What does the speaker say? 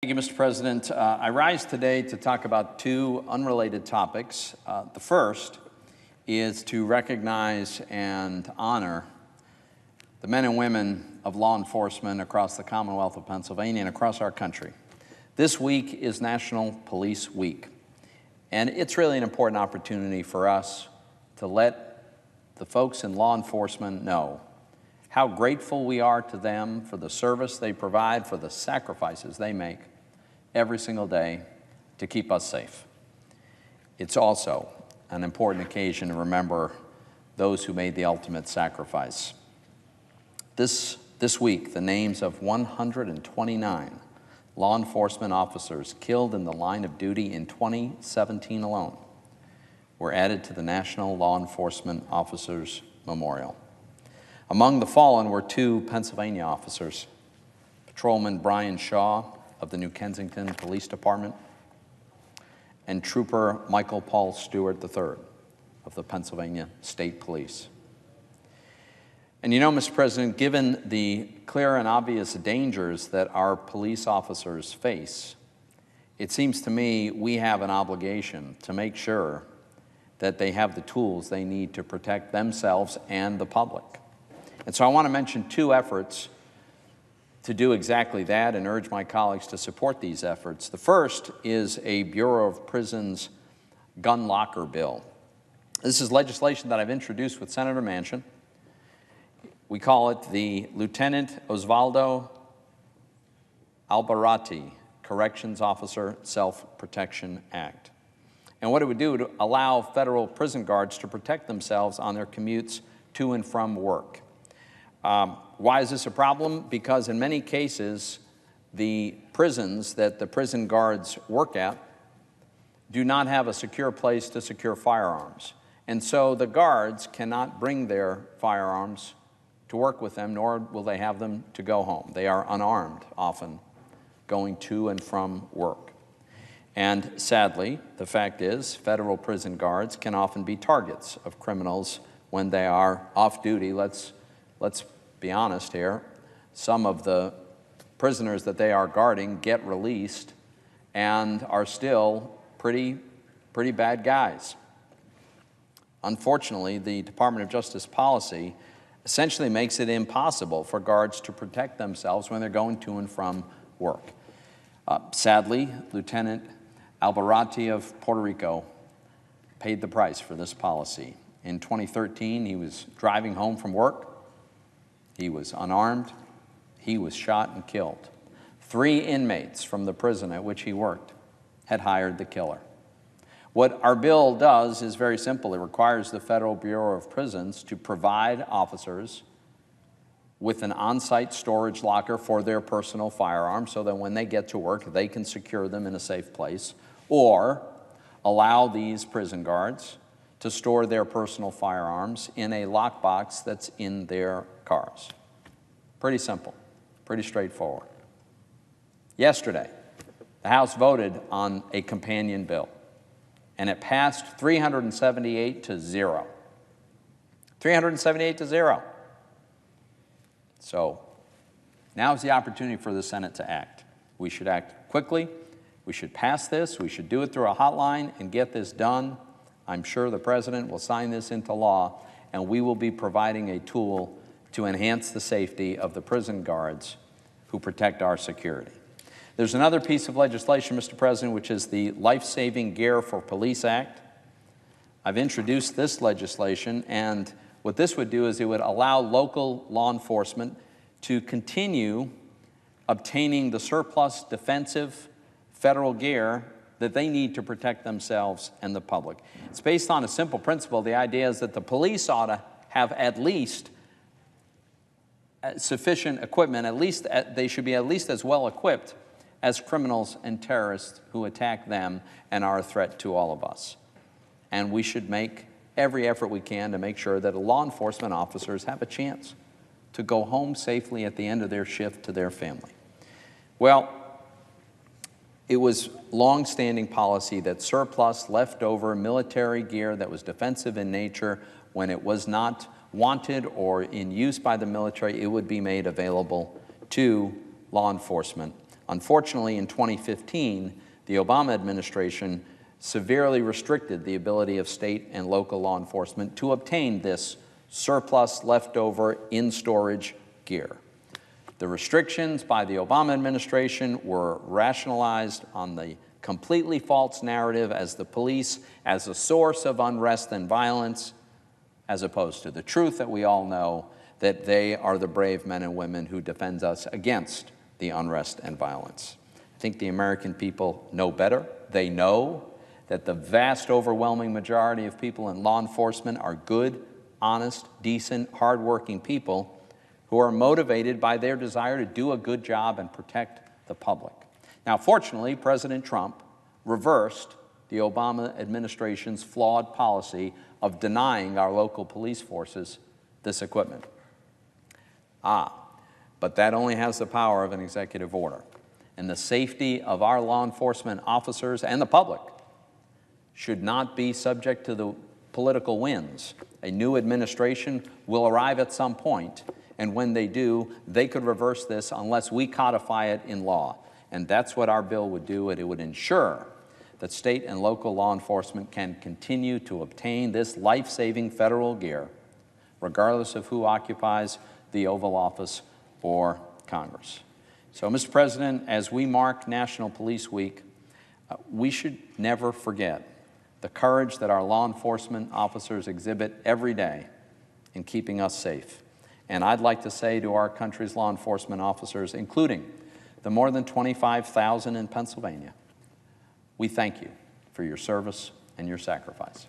Thank you, Mr. President. I rise today to talk about two unrelated topics. The first is to recognize and honor the men and women of law enforcement across the Commonwealth of Pennsylvania and across our country. This week is National Police Week, and it's really an important opportunity for us to let the folks in law enforcement know how grateful we are to them for the service they provide, for the sacrifices they make every single day to keep us safe. It's also an important occasion to remember those who made the ultimate sacrifice. This week, the names of 129 law enforcement officers killed in the line of duty in 2017 alone were added to the National Law Enforcement Officers Memorial. Among the fallen were two Pennsylvania officers, Patrolman Brian Shaw of the New Kensington Police Department and Trooper Michael Paul Stewart III of the Pennsylvania State Police. And you know, Mr. President, given the clear and obvious dangers that our police officers face, it seems to me we have an obligation to make sure that they have the tools they need to protect themselves and the public. And so I want to mention two efforts to do exactly that and urge my colleagues to support these efforts. The first is a Bureau of Prisons gun locker bill. This is legislation that I've introduced with Senator Manchin. We call it the Lieutenant Osvaldo Albarrati Corrections Officer Self-Protection Act. And what it would do would allow federal prison guards to protect themselves on their commutes to and from work. Why is this a problem? Because in many cases, the prisons that the prison guards work at do not have a secure place to secure firearms. And so the guards cannot bring their firearms to work with them, nor will they have them to go home. They are unarmed, often, going to and from work. And sadly, the fact is, federal prison guards can often be targets of criminals when they are off duty. Let's be honest here. Some of the prisoners that they are guarding get released and are still pretty bad guys. Unfortunately, the Department of Justice policy essentially makes it impossible for guards to protect themselves when they're going to and from work. Sadly, Lieutenant Albarrati of Puerto Rico paid the price for this policy. In 2013, he was driving home from work. He was unarmed. He was shot and killed. 3 inmates from the prison at which he worked had hired the killer. What our bill does is very simple. It requires the Federal Bureau of Prisons to provide officers with an on-site storage locker for their personal firearms so that when they get to work, they can secure them in a safe place, or allow these prison guards to store their personal firearms in a lockbox that's in their cars. Pretty simple, pretty straightforward. Yesterday, the House voted on a companion bill, and it passed 378 to 0. 378 to 0. So now's the opportunity for the Senate to act. We should act quickly. We should pass this. We should do it through a hotline and get this done. I'm sure the President will sign this into law, and we will be providing a tool to enhance the safety of the prison guards who protect our security. There's another piece of legislation, Mr. President, which is the Life-Saving Gear for Police Act. I've introduced this legislation, and what this would do is it would allow local law enforcement to continue obtaining the surplus defensive federal gear that they need to protect themselves and the public. It's based on a simple principle. The idea is that the police ought to have at least sufficient equipment, they should be at least as well equipped as criminals and terrorists who attack them and are a threat to all of us. And we should make every effort we can to make sure that law enforcement officers have a chance to go home safely at the end of their shift to their family. Well, it was long-standing policy that surplus, leftover military gear that was defensive in nature, when it was not wanted or in use by the military, it would be made available to law enforcement Unfortunately, in 2015, the Obama administration severely restricted the ability of state and local law enforcement to obtain this surplus leftover in storage gear. The restrictions by the Obama administration were rationalized on the completely false narrative as the police as a source of unrest and violence, as opposed to the truth that we all know, that they are the brave men and women who defend us against the unrest and violence. I think the American people know better. They know that the vast, overwhelming majority of people in law enforcement are good, honest, decent, hardworking people who are motivated by their desire to do a good job and protect the public. Now, fortunately, President Trump reversed the Obama administration's flawed policy of denying our local police forces this equipment. But that only has the power of an executive order. And the safety of our law enforcement officers and the public should not be subject to the political winds. A new administration will arrive at some point, and when they do, they could reverse this unless we codify it in law. And that's what our bill would do. It would ensure that state and local law enforcement can continue to obtain this life-saving federal gear, regardless of who occupies the Oval Office or Congress. So, Mr. President, as we mark National Police Week, we should never forget the courage that our law enforcement officers exhibit every day in keeping us safe. And I'd like to say to our country's law enforcement officers, including the more than 25,000 in Pennsylvania, we thank you for your service and your sacrifice.